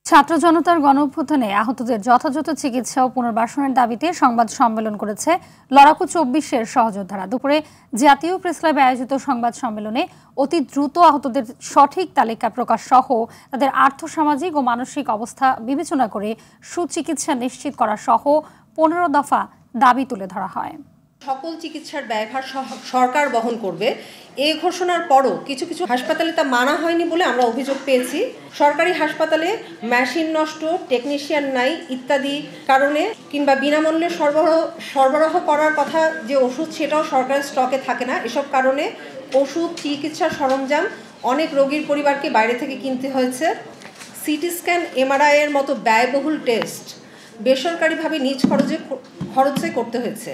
ছাত্র জনতার গণঅভ্যুত্থানে আহতদের যথাযথ চিকিৎসা ও পুনর্বাসনের দাবিতে সংবাদ সম্মেলন করেছে লড়াকু ২৪-এর সহযোদ্ধারা। দুপুরে জাতীয় প্রেসক্লাবে আয়োজিত সংবাদ সম্মেলনে অতি দ্রুত আহতদের সঠিক তালিকা প্রকাশ সহ তাদের আর্থসামাজিক ও মানসিক অবস্থা বিবেচনা করে সুচিকিৎসা নিশ্চিত করা সহ ১৫ দফা দাবি তুলে ধরা হয়। সকল চিকিৎসার ব্যয়ভার সরকার বহন করবে। এই ঘোষণার পরও কিছু কিছু হাসপাতালে তা মানা হয়নি বলে আমরা অভিযোগ পেয়েছি। সরকারি হাসপাতালে মেশিন নষ্ট, টেকনিশিয়ান নাই ইত্যাদি কারণে কিংবা বিনামূল্যে সরবরাহ করার কথা যে ওষুধ সেটাও সরকারের স্টকে থাকে না। এসব কারণে ওষুধ, চিকিৎসার সরঞ্জাম অনেক রোগীর পরিবারকে বাইরে থেকে কিনতে হয়েছে। সিটি স্ক্যান, এমআরআই এর মতো ব্যয়বহুল টেস্ট বেসরকারিভাবে নিজ খরচে করতে হয়েছে।